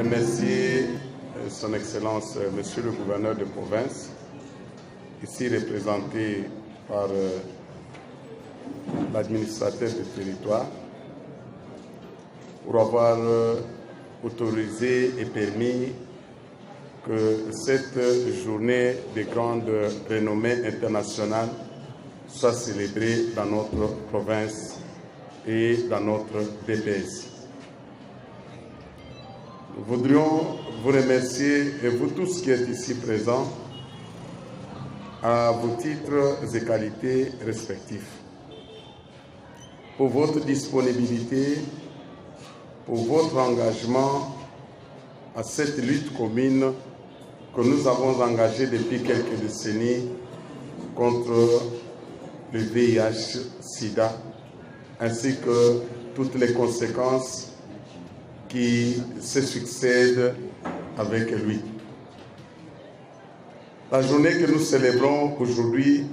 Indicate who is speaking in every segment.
Speaker 1: remercier Son Excellence Monsieur le Gouverneur de province, ici représenté par l'administrateur du territoire, pour avoir autorisé et permis que cette journée de grande renommée internationale soit célébrée dans notre province et dans notre DPS. Nous voudrions vous remercier, et vous tous qui êtes ici présents, à vos titres et qualités respectifs, pour votre disponibilité, pour votre engagement à cette lutte commune que nous avons engagée depuis quelques décennies contre le VIH-Sida, ainsi que toutes les conséquences qui se succèdent avec lui. La journée que nous célébrons aujourd'hui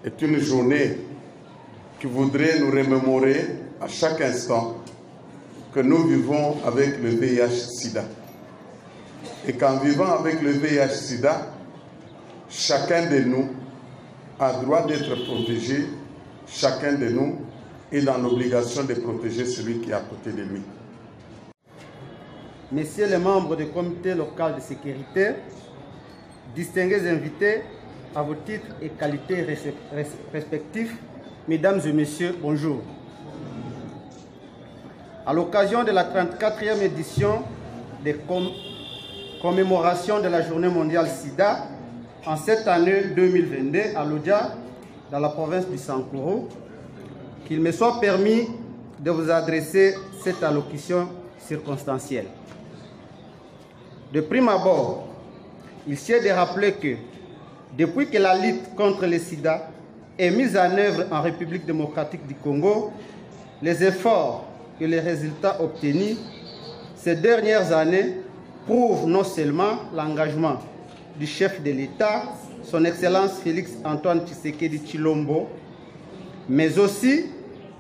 Speaker 1: est une journée qui voudrait nous remémorer à chaque instant que nous vivons avec le VIH-Sida. Et qu'en vivant avec le VIH-Sida, chacun de nous a droit d'être protégé, chacun de nous est dans l'obligation de protéger celui qui est à côté de lui.
Speaker 2: Messieurs les membres du comité local de sécurité, distingués invités à vos titres et qualités respectifs, mesdames et messieurs, bonjour. À l'occasion de la 34e édition des commémorations de la Journée mondiale SIDA, en cette année 2022 à Lodja, dans la province du Sankuru, qu'il me soit permis de vous adresser cette allocution circonstancielle. De prime abord, il sied de rappeler que depuis que la lutte contre le sida est mise en œuvre en République démocratique du Congo, les efforts et les résultats obtenus ces dernières années prouvent non seulement l'engagement du chef de l'État, son Excellence Félix Antoine Tshisekedi Tshilombo, mais aussi,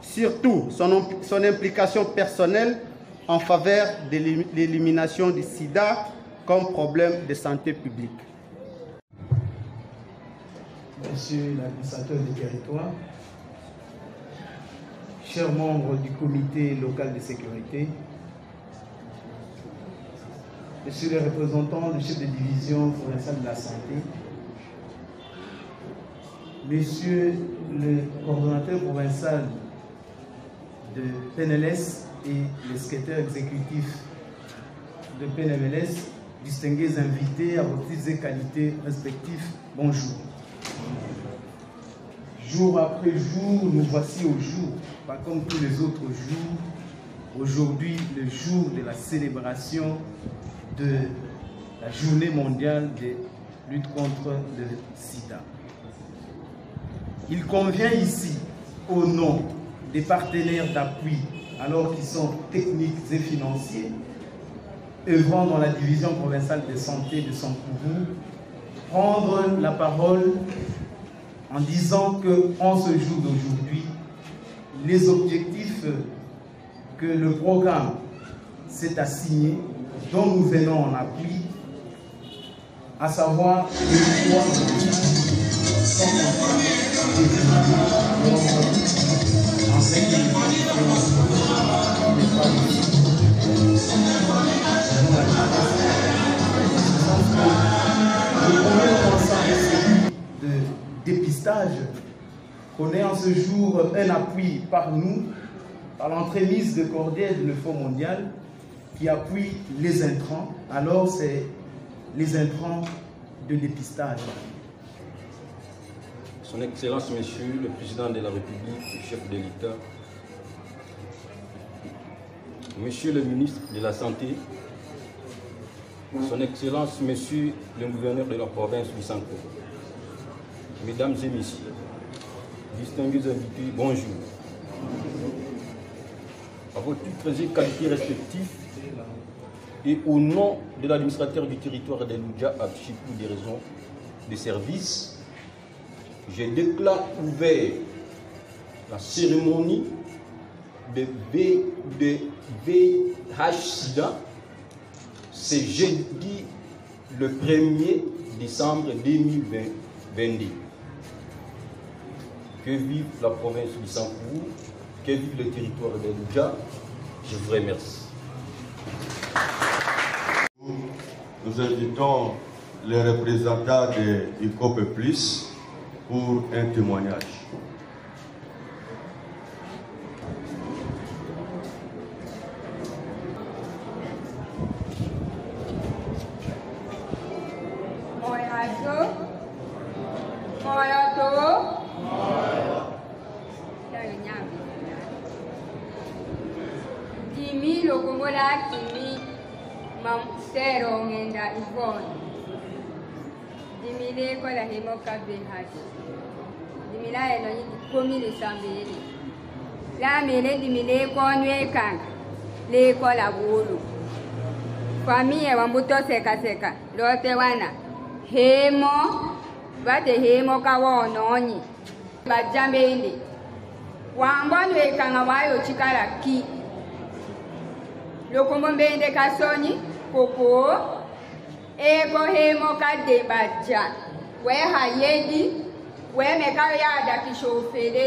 Speaker 2: surtout, son implication personnelle en faveur de l'élimination du sida comme problème de santé publique.
Speaker 3: Monsieur l'administrateur du territoire, chers membres du comité local de sécurité, Monsieur le représentant du chef de division provinciale de la santé, Monsieur le coordonnateur provincial de PNLS et le secrétaire exécutif de PNMLS, distingués invités à vos titres et qualités respectifs, bonjour. Jour après jour, nous voici au jour, pas comme tous les autres jours. Aujourd'hui, le jour de la célébration de la Journée mondiale de lutte contre le sida. Il convient ici, au nom des partenaires d'appui, alors qu'ils sont techniques et financiers, œuvrant dans la division provinciale de santé de Sankuru, prendre la parole en disant qu'en ce jour d'aujourd'hui, les objectifs que le programme s'est assigné, dont nous venons en appui, à savoir le poids en ce qui est le premier ensemble de dépistage connaît en ce jour un appui par nous, par l'entremise de Cordier de Fonds mondial, qui appuie les intrants. Alors c'est les intrants de dépistage.
Speaker 4: Son Excellence, Monsieur le Président de la République, le chef de l'État, Monsieur le Ministre de la Santé, Son Excellence, Monsieur le Gouverneur de la province du Sankuru, Mesdames et Messieurs, distingués invités, bonjour. À vos titres et qualités respectifs, et au nom de l'administrateur du territoire de Lodja, à Chipou des raisons de service, je déclare ouvert la cérémonie de VIH-Sida c'est jeudi le 1er décembre 2022. Que vive la province du Sankourou, que vive le territoire de Luja. Je vous remercie.
Speaker 5: Nous invitons les représentants de ICOP Plus pour un témoignage.
Speaker 6: Kimi lokomola kimi mamsero ngenda Yvonne. Dimile ko la hemo kabe haji. Dimila eno yi komi le sambele. La mele dimile ko nwe kanga. Le ko la bulu. Famille wa mbuto seka seka. Lote wana. Hemo. Bate hemo ka wononyi. Bajambele. Wamba nwe kanga wayo chikala ki. Lokomo mbende kasoni koko ego hemo kade baja we hayedi we meka ya da kishofele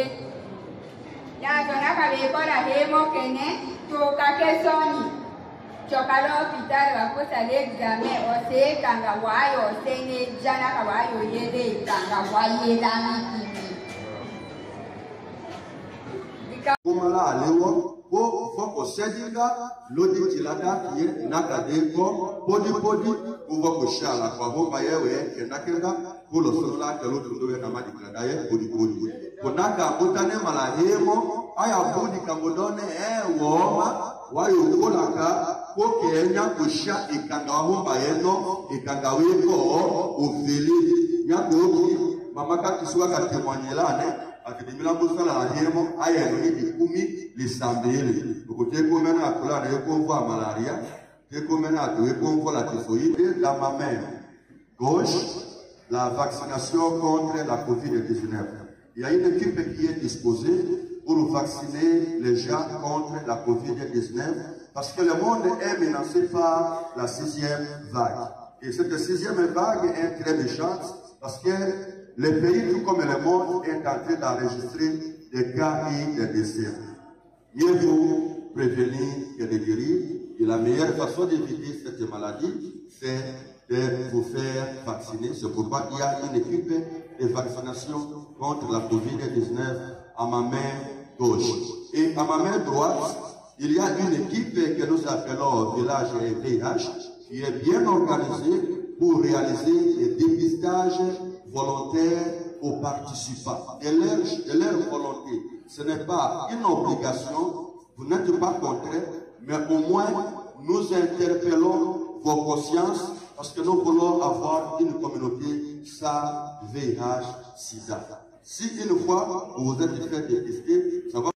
Speaker 6: ya zona ka be ko la hemo kene to ka kesoni chokalo hospital wa ko sa l'examen o se kanga wayo se ne jana ka wayo yede kanga waye la miki
Speaker 5: Kumala alewo ko foko sedinga lodi tilada ye nakade ko podi uvo ko shala kwa bomba yewe kenakenda kulo sola kelo tundowe na madi kadaye podi konaka botane mala hemo aya bodi kambodone woma wayo kolaka ko kenya kusha ikanga bomba yeno ikanga weko ofeli nyako mama ka kiswa ka témoignelane akidimila musala la hemo aya no ni kumi lisambele côté commun à la réponse malaria que commun à réponse la typhoïde dans ma main gauche la vaccination contre la COVID-19. Il y a une équipe qui est disposée pour vacciner les gens contre la COVID-19 parce que le monde est menacé par la 6e vague. Et cette 6e vague est très méchante parce que le pays, tout comme le monde, est en train d'enregistrer des cas et des décès. Mieux vaut prévenir que de guérir. Et la meilleure façon d'éviter cette maladie, c'est de vous faire vacciner. C'est pourquoi il y a une équipe de vaccination contre la COVID-19 à ma main gauche. Et à ma main droite, il y a une équipe que nous appelons Village VIH qui est bien organisée pour réaliser les dépistages volontaires aux participants. De leur volonté. Ce n'est pas une obligation, vous n'êtes pas contraint, mais au moins nous interpellons vos consciences parce que nous voulons avoir une communauté sans VIH-Sida. Si une fois vous vous êtes fait dépister, ça va.